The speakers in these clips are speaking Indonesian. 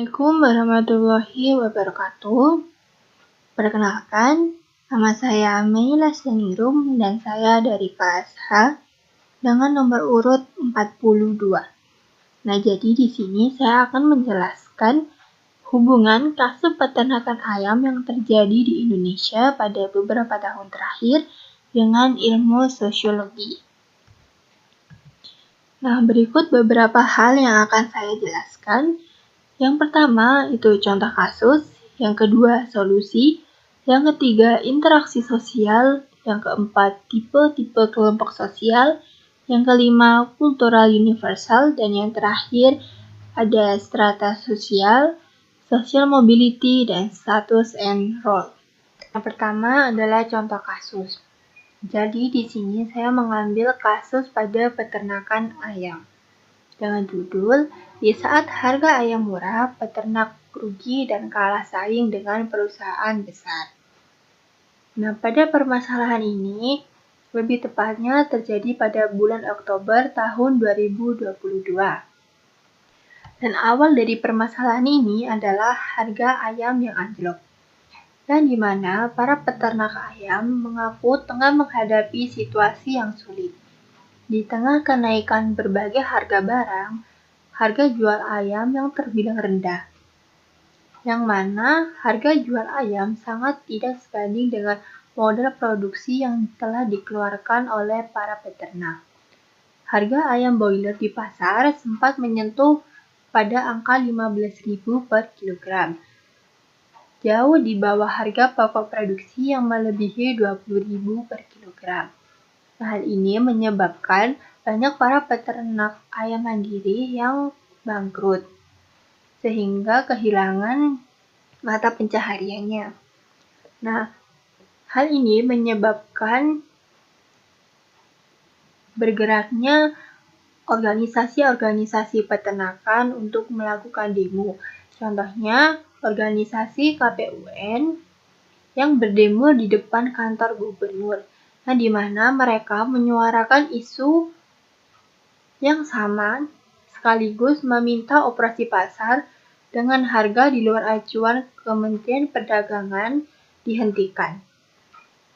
Assalamualaikum warahmatullahi wabarakatuh. Perkenalkan, nama saya Meila Senirum dan saya dari kelas H dengan nomor urut 42. Nah, jadi di sini saya akan menjelaskan hubungan kasus peternakan ayam yang terjadi di Indonesia pada beberapa tahun terakhir dengan ilmu sosiologi. Nah, berikut beberapa hal yang akan saya jelaskan. Yang pertama itu contoh kasus, yang kedua solusi, yang ketiga interaksi sosial, yang keempat tipe-tipe kelompok sosial, yang kelima kultural universal, dan yang terakhir ada strata sosial, social mobility, dan status and role. Yang pertama adalah contoh kasus. Jadi di sini saya mengambil kasus pada peternakan ayam. Dengan judul, di saat harga ayam murah, peternak rugi dan kalah saing dengan perusahaan besar. Nah, pada permasalahan ini, lebih tepatnya terjadi pada bulan Oktober tahun 2022. Dan awal dari permasalahan ini adalah harga ayam yang anjlok. Dan di mana para peternak ayam mengaku tengah menghadapi situasi yang sulit. Di tengah kenaikan berbagai harga barang, harga jual ayam yang terbilang rendah, yang mana harga jual ayam sangat tidak sebanding dengan modal produksi yang telah dikeluarkan oleh para peternak. Harga ayam broiler di pasar sempat menyentuh pada angka 15.000 per kilogram, jauh di bawah harga pokok produksi yang melebihi 20.000 per kilogram. Hal ini menyebabkan banyak para peternak ayam mandiri yang bangkrut, sehingga kehilangan mata pencahariannya. Nah, hal ini menyebabkan bergeraknya organisasi-organisasi peternakan untuk melakukan demo. Contohnya, organisasi KPUN yang berdemo di depan kantor gubernur. Nah, di mana mereka menyuarakan isu yang sama sekaligus meminta operasi pasar dengan harga di luar acuan Kementerian Perdagangan dihentikan.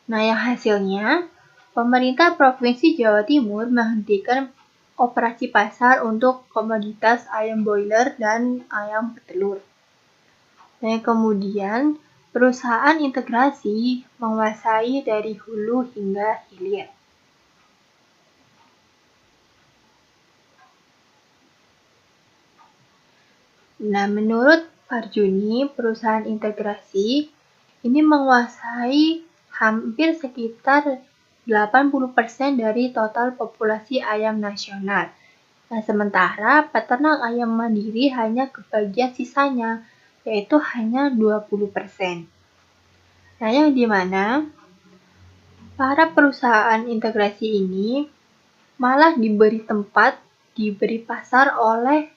Nah, yang hasilnya, pemerintah Provinsi Jawa Timur menghentikan operasi pasar untuk komoditas ayam broiler dan ayam petelur. Dan kemudian, perusahaan integrasi menguasai dari hulu hingga hilir. Nah, menurut Parjuni, perusahaan integrasi ini menguasai hampir sekitar 80% dari total populasi ayam nasional. Nah, sementara peternak ayam mandiri hanya kebagian sisanya, yaitu hanya 20%. Nah, yang dimana para perusahaan integrasi ini malah diberi tempat, diberi pasar oleh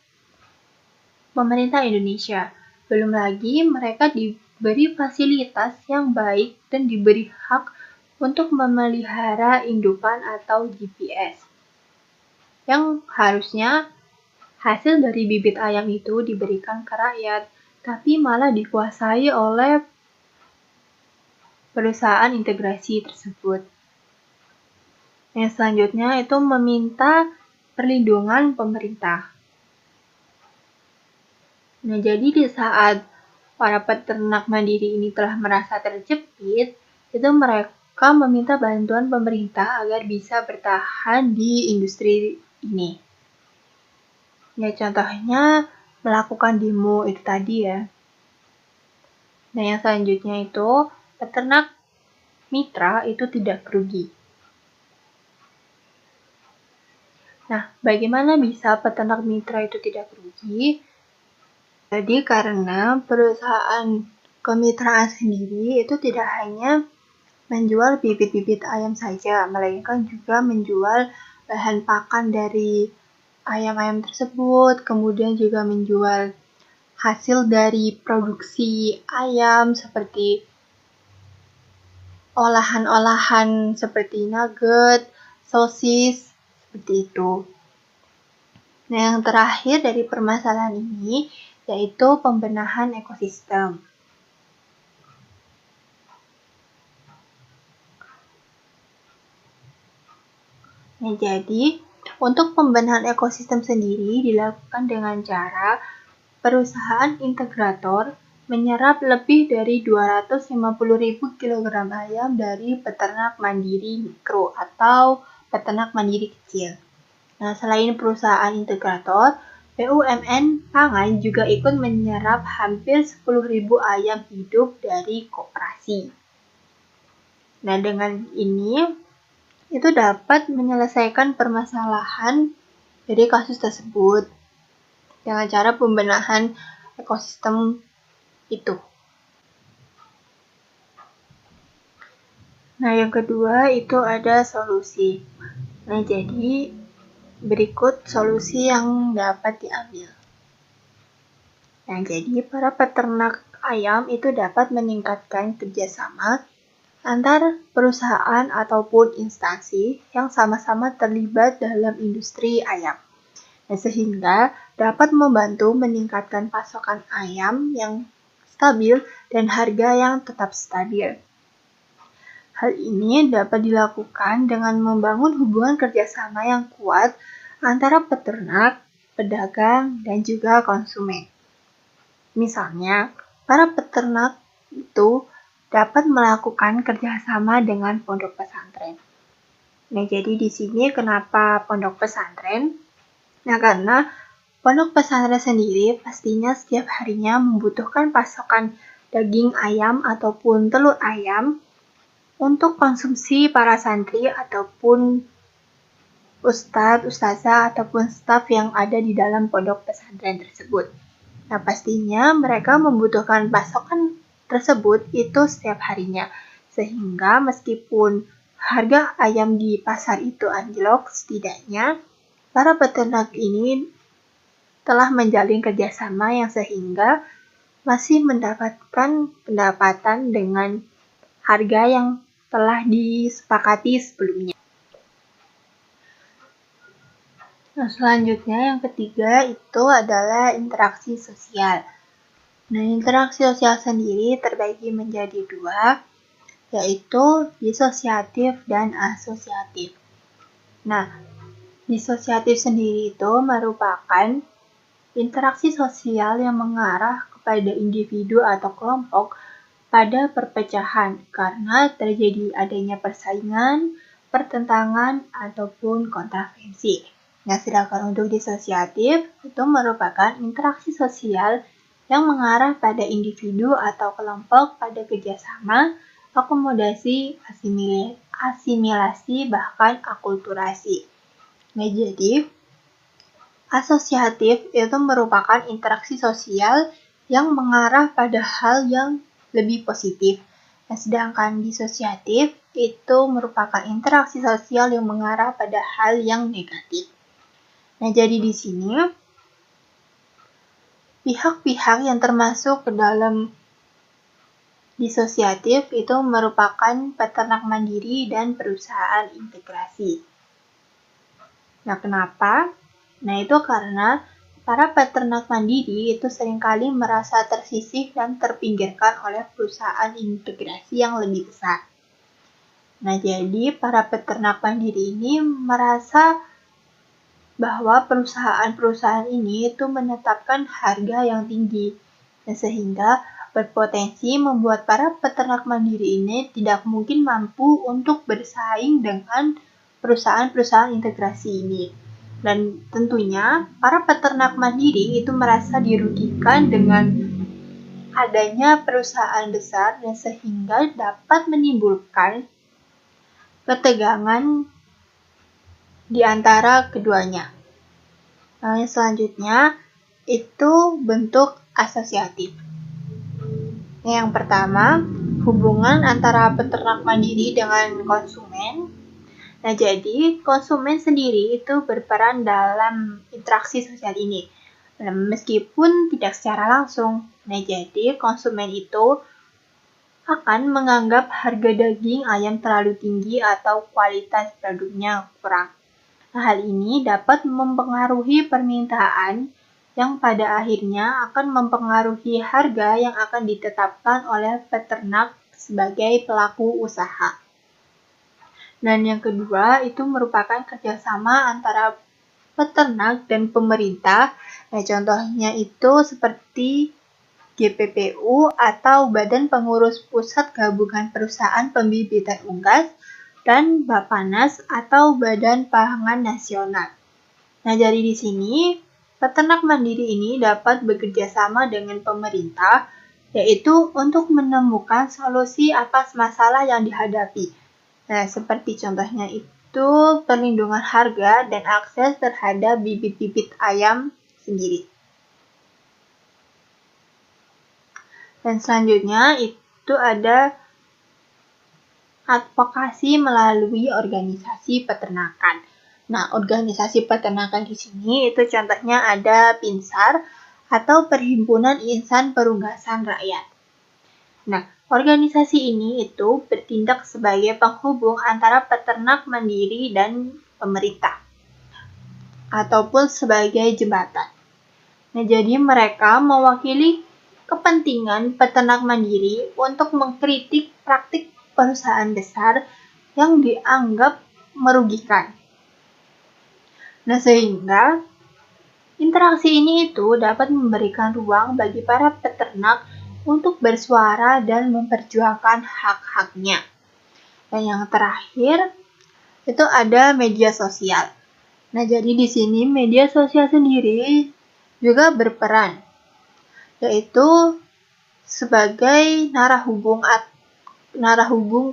pemerintah Indonesia. Belum lagi mereka diberi fasilitas yang baik dan diberi hak untuk memelihara indukan atau GPS. Yang harusnya hasil dari bibit ayam itu diberikan ke rakyat, tapi malah dikuasai oleh perusahaan integrasi tersebut. Yang selanjutnya itu meminta perlindungan pemerintah. Nah, jadi di saat para peternak mandiri ini telah merasa terjepit, itu mereka meminta bantuan pemerintah agar bisa bertahan di industri ini. Ya, contohnya melakukan demo itu tadi ya. Nah, yang selanjutnya itu peternak mitra itu tidak rugi. Nah, bagaimana bisa peternak mitra itu tidak rugi? Jadi karena perusahaan kemitraan sendiri itu tidak hanya menjual bibit-bibit ayam saja, melainkan juga menjual bahan pakan dari ayam-ayam tersebut, kemudian juga menjual hasil dari produksi ayam seperti olahan-olahan seperti nugget, sosis, seperti itu. Nah, yang terakhir dari permasalahan ini, yaitu pembenahan ekosistem. Nah, jadi untuk pembenahan ekosistem sendiri dilakukan dengan cara perusahaan integrator menyerap lebih dari 250.000 kg ayam dari peternak mandiri mikro atau peternak mandiri kecil. Nah, selain perusahaan integrator, BUMN pangan juga ikut menyerap hampir 10.000 ayam hidup dari koperasi. Nah, dengan ini itu dapat menyelesaikan permasalahan dari kasus tersebut dengan cara pembenahan ekosistem itu. Nah, yang kedua itu ada solusi. Nah, jadi berikut solusi yang dapat diambil. Nah, jadi para peternak ayam itu dapat meningkatkan kerjasama antar perusahaan ataupun instansi yang sama-sama terlibat dalam industri ayam. Nah, sehingga dapat membantu meningkatkan pasokan ayam yang stabil dan harga yang tetap stabil. Hal ini dapat dilakukan dengan membangun hubungan kerjasama yang kuat antara peternak, pedagang, dan juga konsumen. Misalnya, para peternak itu dapat melakukan kerjasama dengan pondok pesantren. Nah, jadi di sini kenapa pondok pesantren? Nah, karena pondok pesantren sendiri pastinya setiap harinya membutuhkan pasokan daging ayam ataupun telur ayam untuk konsumsi para santri ataupun ustadz, ustazah, ataupun staf yang ada di dalam pondok pesantren tersebut. Nah, pastinya mereka membutuhkan pasokan tersebut itu setiap harinya. Sehingga meskipun harga ayam di pasar itu anjlok, setidaknya para peternak ini telah menjalin kerjasama yang sehingga masih mendapatkan pendapatan dengan harga yang telah disepakati sebelumnya. Nah, selanjutnya yang ketiga itu adalah interaksi sosial. Nah, interaksi sosial sendiri terbagi menjadi dua, yaitu disosiatif dan asosiatif. Nah, disosiatif sendiri itu merupakan interaksi sosial yang mengarah kepada individu atau kelompok pada perpecahan karena terjadi adanya persaingan, pertentangan, ataupun kontravensi. Nah, sedangkan untuk disosiatif itu merupakan interaksi sosial yang mengarah pada individu atau kelompok pada kerjasama, akomodasi, asimilasi, bahkan akulturasi. Nah, jadi asosiatif itu merupakan interaksi sosial yang mengarah pada hal yang lebih positif. Nah, sedangkan disosiatif itu merupakan interaksi sosial yang mengarah pada hal yang negatif. Nah, jadi di sini pihak-pihak yang termasuk ke dalam disosiatif itu merupakan peternak mandiri dan perusahaan integrasi. Nah, kenapa? Nah, itu karena para peternak mandiri itu seringkali merasa tersisih dan terpinggirkan oleh perusahaan integrasi yang lebih besar. Nah, jadi para peternak mandiri ini merasa bahwa perusahaan-perusahaan ini itu menetapkan harga yang tinggi, dan sehingga berpotensi membuat para peternak mandiri ini tidak mungkin mampu untuk bersaing dengan perusahaan-perusahaan integrasi ini. Dan tentunya para peternak mandiri itu merasa dirugikan dengan adanya perusahaan besar dan sehingga dapat menimbulkan ketegangan di antara keduanya. Nah, selanjutnya itu bentuk asosiatif. Yang pertama, hubungan antara peternak mandiri dengan konsumen. Nah, jadi konsumen sendiri itu berperan dalam interaksi sosial ini, meskipun tidak secara langsung. Nah, jadi konsumen itu akan menganggap harga daging ayam terlalu tinggi atau kualitas produknya kurang. Nah, hal ini dapat mempengaruhi permintaan yang pada akhirnya akan mempengaruhi harga yang akan ditetapkan oleh peternak sebagai pelaku usaha. Dan yang kedua itu merupakan kerjasama antara peternak dan pemerintah. Nah, contohnya itu seperti GPPU atau Badan Pengurus Pusat Gabungan Perusahaan Pembibitan Unggas dan Bappenas atau Badan Pangan Nasional. Nah, jadi di sini peternak mandiri ini dapat bekerja sama dengan pemerintah, yaitu untuk menemukan solusi atas masalah yang dihadapi. Nah, seperti contohnya itu perlindungan harga dan akses terhadap bibit-bibit ayam sendiri. Dan selanjutnya itu ada advokasi melalui organisasi peternakan. Nah, organisasi peternakan di sini itu contohnya ada PINSAR atau Perhimpunan Insan Perunggasan Rakyat. Nah, organisasi ini itu bertindak sebagai penghubung antara peternak mandiri dan pemerintah ataupun sebagai jembatan. Nah, jadi mereka mewakili kepentingan peternak mandiri untuk mengkritik praktik perusahaan besar yang dianggap merugikan. Nah, sehingga interaksi ini itu dapat memberikan ruang bagi para peternak untuk bersuara dan memperjuangkan hak-haknya. Dan yang terakhir itu ada media sosial. Nah, jadi di sini media sosial sendiri juga berperan, yaitu sebagai narah hubung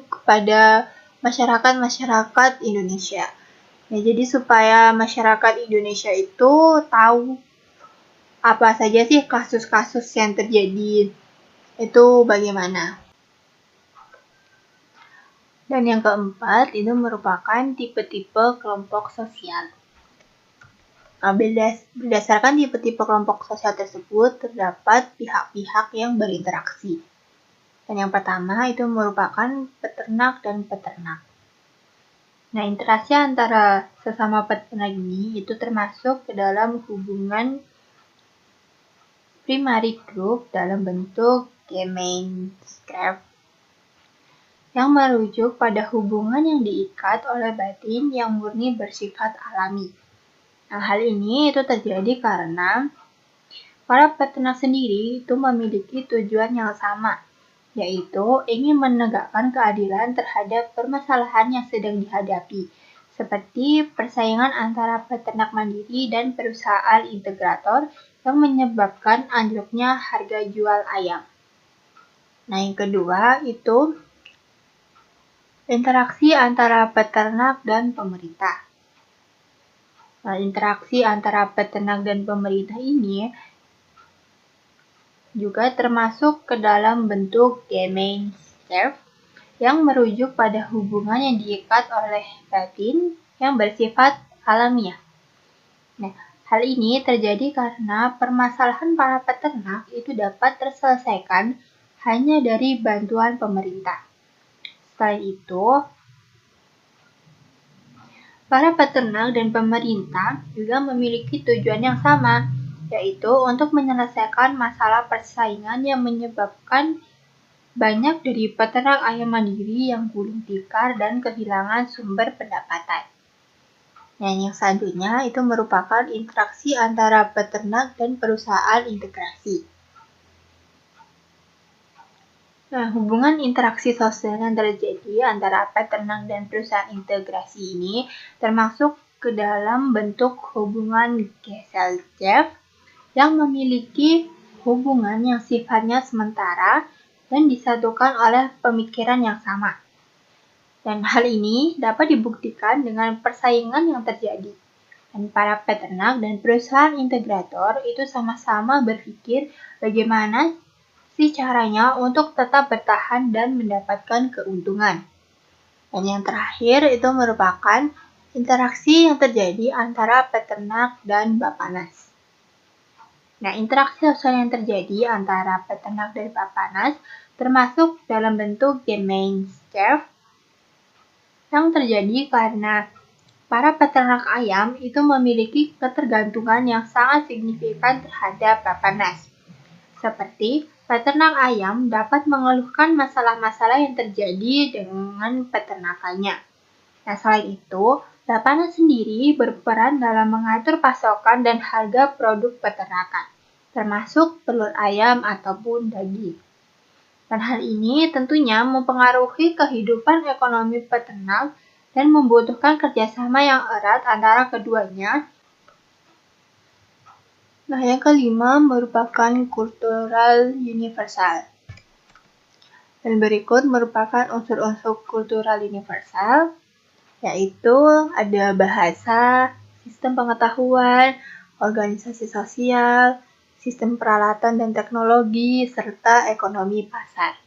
kepada masyarakat Indonesia. Nah, jadi supaya masyarakat Indonesia itu tahu apa saja sih kasus-kasus yang terjadi, itu bagaimana. Dan yang keempat itu merupakan tipe-tipe kelompok sosial. Nah, berdasarkan tipe-tipe kelompok sosial tersebut terdapat pihak-pihak yang berinteraksi. Dan yang pertama itu merupakan peternak dan peternak. Nah, interaksi antara sesama peternak ini itu termasuk ke dalam hubungan primary group dalam bentuk Gemeinschaft yang merujuk pada hubungan yang diikat oleh batin yang murni bersifat alami. Nah, hal ini itu terjadi karena para peternak sendiri itu memiliki tujuan yang sama, yaitu ingin menegakkan keadilan terhadap permasalahan yang sedang dihadapi, seperti persaingan antara peternak mandiri dan perusahaan integrator yang menyebabkan anjloknya harga jual ayam. Nah, yang kedua itu interaksi antara peternak dan pemerintah. Nah, interaksi antara peternak dan pemerintah ini juga termasuk ke dalam bentuk Gemeinschaft yang merujuk pada hubungan yang diikat oleh batin yang bersifat alamiah. Nah, hal ini terjadi karena permasalahan para peternak itu dapat terselesaikan hanya dari bantuan pemerintah. Selain itu, para peternak dan pemerintah juga memiliki tujuan yang sama, yaitu untuk menyelesaikan masalah persaingan yang menyebabkan banyak dari peternak ayam mandiri yang gulung tikar dan kehilangan sumber pendapatan. Nah, yang selanjutnya itu merupakan interaksi antara peternak dan perusahaan integrasi. Nah, hubungan interaksi sosial yang terjadi antara peternak dan perusahaan integrasi ini termasuk ke dalam bentuk hubungan Gesellschaft yang memiliki hubungan yang sifatnya sementara dan disatukan oleh pemikiran yang sama. Dan hal ini dapat dibuktikan dengan persaingan yang terjadi. Dan para peternak dan perusahaan integrator itu sama-sama berpikir bagaimana sih caranya untuk tetap bertahan dan mendapatkan keuntungan. Dan yang terakhir itu merupakan interaksi yang terjadi antara peternak dan Bappenas. Nah, interaksi sosial yang terjadi antara peternak dan Bappenas termasuk dalam bentuk Gemeinschaft yang terjadi karena para peternak ayam itu memiliki ketergantungan yang sangat signifikan terhadap Bappenas. Seperti peternak ayam dapat mengeluhkan masalah-masalah yang terjadi dengan peternakannya. Nah, selain itu, Bappenas sendiri berperan dalam mengatur pasokan dan harga produk peternakan, termasuk telur ayam ataupun daging. Dan hal ini tentunya mempengaruhi kehidupan ekonomi peternak dan membutuhkan kerjasama yang erat antara keduanya. Nah, yang kelima merupakan kultural universal. Dan berikut merupakan unsur-unsur kultural universal, yaitu ada bahasa, sistem pengetahuan, organisasi sosial, sistem peralatan dan teknologi, serta ekonomi pasar.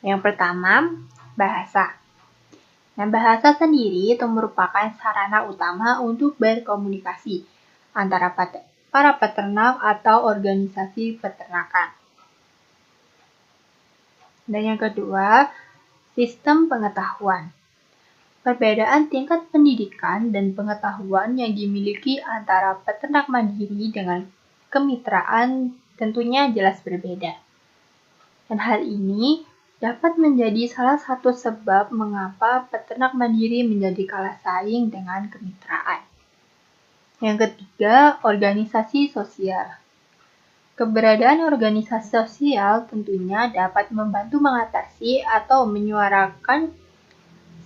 Yang pertama, bahasa. Nah, bahasa sendiri itu merupakan sarana utama untuk berkomunikasi antara para peternak atau organisasi peternakan. Dan yang kedua, sistem pengetahuan. Perbedaan tingkat pendidikan dan pengetahuan yang dimiliki antara peternak mandiri dengan kemitraan tentunya jelas berbeda. Dan hal ini dapat menjadi salah satu sebab mengapa peternak mandiri menjadi kalah saing dengan kemitraan. Yang ketiga, organisasi sosial. Keberadaan organisasi sosial tentunya dapat membantu mengatasi atau menyuarakan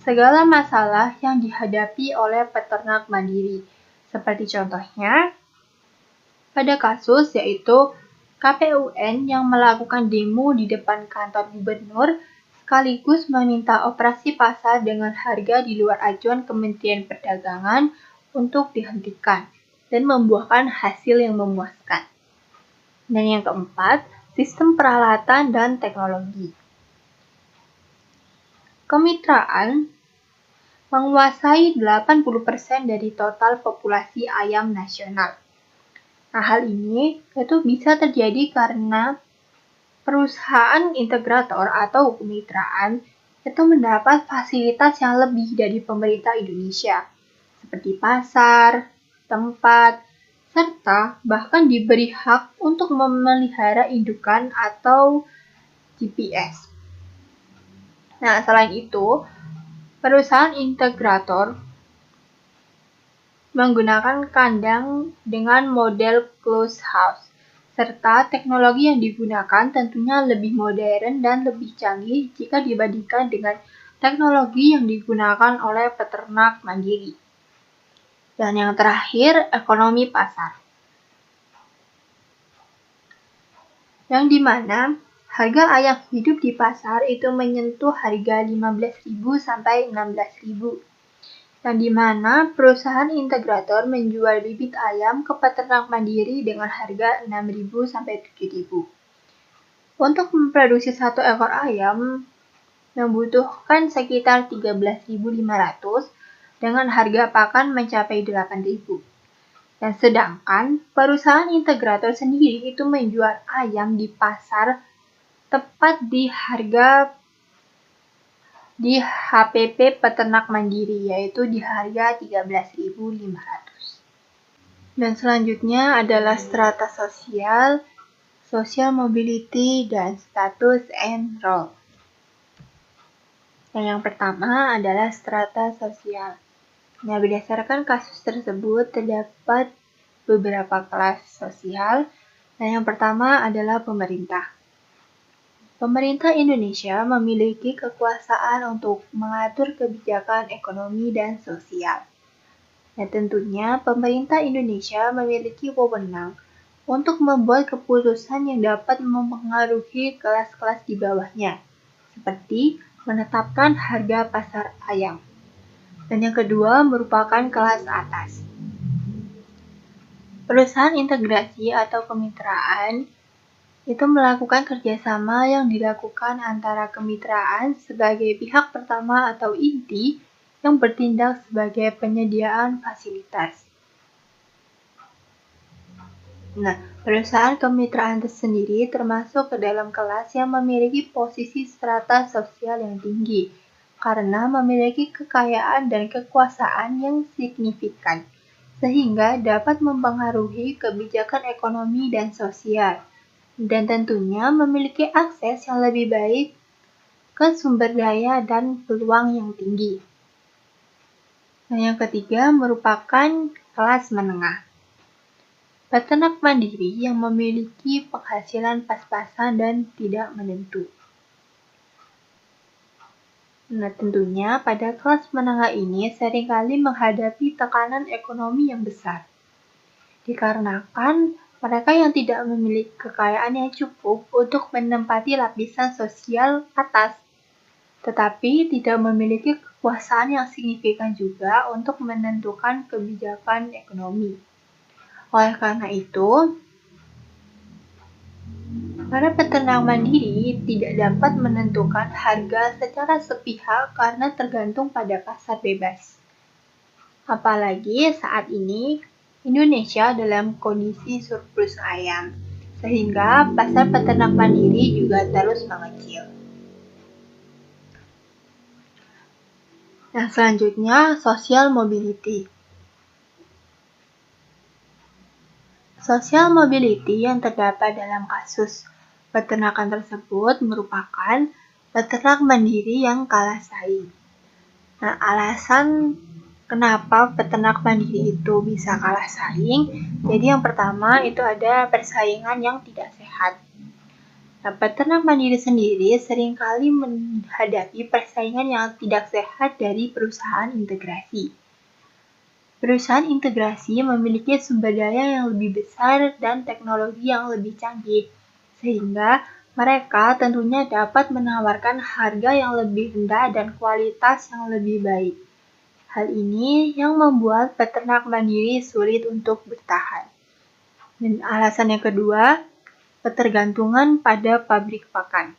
segala masalah yang dihadapi oleh peternak mandiri. Seperti contohnya, pada kasus yaitu KPUN yang melakukan demo di depan kantor gubernur sekaligus meminta operasi pasar dengan harga di luar acuan Kementerian Perdagangan untuk dihentikan dan membuahkan hasil yang memuaskan. Dan yang keempat, sistem peralatan dan teknologi. Kemitraan menguasai 80% dari total populasi ayam nasional. Nah, hal ini itu bisa terjadi karena perusahaan integrator atau kemitraan itu mendapat fasilitas yang lebih dari pemerintah Indonesia, seperti pasar, tempat, serta bahkan diberi hak untuk memelihara indukan atau GPS. Nah, selain itu, perusahaan integrator menggunakan kandang dengan model closed house, serta teknologi yang digunakan tentunya lebih modern dan lebih canggih jika dibandingkan dengan teknologi yang digunakan oleh peternak mandiri. Dan yang terakhir, ekonomi pasar. Yang dimana harga ayam hidup di pasar itu menyentuh harga 15.000 sampai 16.000. Yang dimana perusahaan integrator menjual bibit ayam ke peternak mandiri dengan harga 6.000 sampai 7.000. Untuk memproduksi satu ekor ayam membutuhkan sekitar 13.500 dengan harga pakan mencapai 8.000. Dan sedangkan perusahaan integrator sendiri itu menjual ayam di pasar tepat di harga di HPP peternak mandiri, yaitu di harga 13.500. Dan selanjutnya adalah strata sosial, social mobility, dan status and role. Dan yang pertama adalah strata sosial. Nah, berdasarkan kasus tersebut terdapat beberapa kelas sosial. Nah, yang pertama adalah pemerintah. Pemerintah Indonesia memiliki kekuasaan untuk mengatur kebijakan ekonomi dan sosial. Nah, tentunya pemerintah Indonesia memiliki wewenang untuk membuat keputusan yang dapat mempengaruhi kelas-kelas di bawahnya, seperti menetapkan harga pasar ayam. Dan yang kedua merupakan kelas atas. Perusahaan integrasi atau kemitraan itu melakukan kerjasama yang dilakukan antara kemitraan sebagai pihak pertama atau inti yang bertindak sebagai penyediaan fasilitas. Nah, perusahaan kemitraan tersendiri termasuk ke dalam kelas yang memiliki posisi strata sosial yang tinggi, karena memiliki kekayaan dan kekuasaan yang signifikan, sehingga dapat mempengaruhi kebijakan ekonomi dan sosial, dan tentunya memiliki akses yang lebih baik ke sumber daya dan peluang yang tinggi. Nah, yang ketiga merupakan kelas menengah. Peternak mandiri yang memiliki penghasilan pas-pasan dan tidak menentu. Nah, tentunya pada kelas menengah ini seringkali menghadapi tekanan ekonomi yang besar. Dikarenakan mereka yang tidak memiliki kekayaan yang cukup untuk menempati lapisan sosial atas, tetapi tidak memiliki kekuasaan yang signifikan juga untuk menentukan kebijakan ekonomi. Oleh karena itu, para peternak mandiri tidak dapat menentukan harga secara sepihak karena tergantung pada pasar bebas. Apalagi saat ini Indonesia dalam kondisi surplus ayam, sehingga pasar peternak mandiri juga terus mengecil. Nah, selanjutnya social mobility. Social mobility yang terdapat dalam kasus peternakan tersebut merupakan peternak mandiri yang kalah saing. Nah, alasan kenapa peternak mandiri itu bisa kalah saing, jadi yang pertama itu ada persaingan yang tidak sehat. Nah, peternak mandiri sendiri seringkali menghadapi persaingan yang tidak sehat dari perusahaan integrasi. Perusahaan integrasi memiliki sumber daya yang lebih besar dan teknologi yang lebih canggih, sehingga mereka tentunya dapat menawarkan harga yang lebih rendah dan kualitas yang lebih baik. Hal ini yang membuat peternak mandiri sulit untuk bertahan. Dan alasan yang kedua, ketergantungan pada pabrik pakan.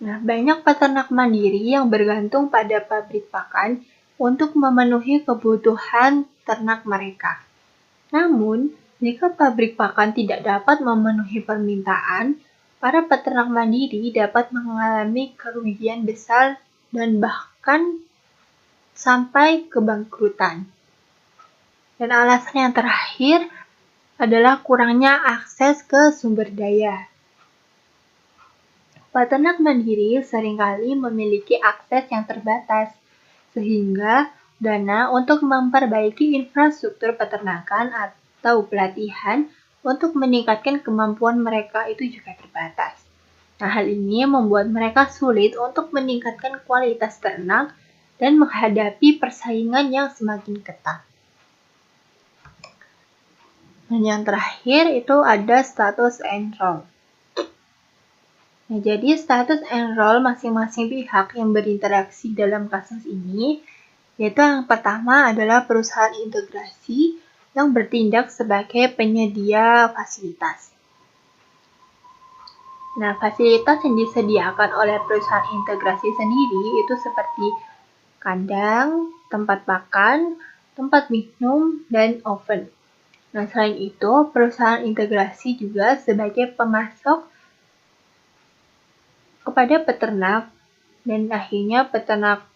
Nah, banyak peternak mandiri yang bergantung pada pabrik pakan untuk memenuhi kebutuhan ternak mereka. Namun, jika pabrik pakan tidak dapat memenuhi permintaan, para peternak mandiri dapat mengalami kerugian besar dan bahkan sampai kebangkrutan. Dan alasan yang terakhir adalah kurangnya akses ke sumber daya. Peternak mandiri seringkali memiliki akses yang terbatas, sehingga dana untuk memperbaiki infrastruktur peternakan atau pelatihan untuk meningkatkan kemampuan mereka itu juga terbatas. Nah, hal ini membuat mereka sulit untuk meningkatkan kualitas ternak dan menghadapi persaingan yang semakin ketat. Dan yang terakhir itu ada status enroll. Nah, jadi status enroll masing-masing pihak yang berinteraksi dalam kasus ini, yaitu yang pertama adalah perusahaan integrasi yang bertindak sebagai penyedia fasilitas. Nah, fasilitas yang disediakan oleh perusahaan integrasi sendiri itu seperti kandang, tempat makan, tempat minum, dan oven. Nah, selain itu, perusahaan integrasi juga sebagai pemasok kepada peternak, dan akhirnya peternak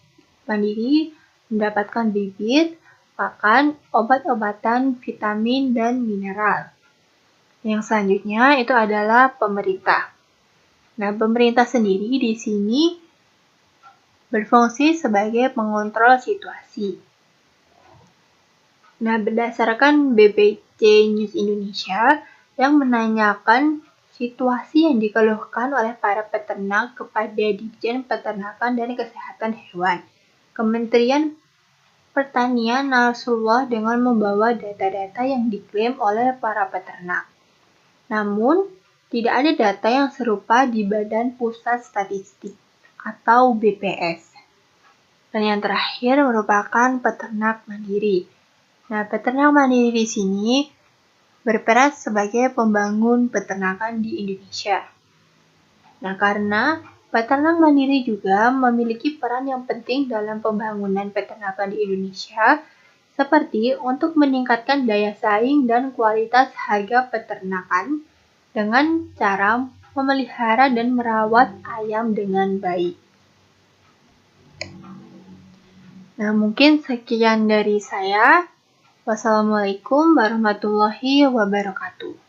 mandiri mendapatkan bibit, pakan, obat-obatan, vitamin, dan mineral. Yang selanjutnya itu adalah pemerintah. Nah, pemerintah sendiri di sini berfungsi sebagai pengontrol situasi. Nah, berdasarkan BBC News Indonesia yang menanyakan situasi yang dikeluhkan oleh para peternak kepada Ditjen Peternakan dan Kesehatan Hewan, Kementerian Pertanian Nasrullah dengan membawa data-data yang diklaim oleh para peternak. Namun, tidak ada data yang serupa di Badan Pusat Statistik atau BPS. Dan yang terakhir merupakan peternak mandiri. Nah, peternak mandiri di sini berperan sebagai pembangun peternakan di Indonesia. Nah, karena peternak mandiri juga memiliki peran yang penting dalam pembangunan peternakan di Indonesia, seperti untuk meningkatkan daya saing dan kualitas harga peternakan dengan cara memelihara dan merawat ayam dengan baik. Nah, mungkin sekian dari saya. Wassalamualaikum warahmatullahi wabarakatuh.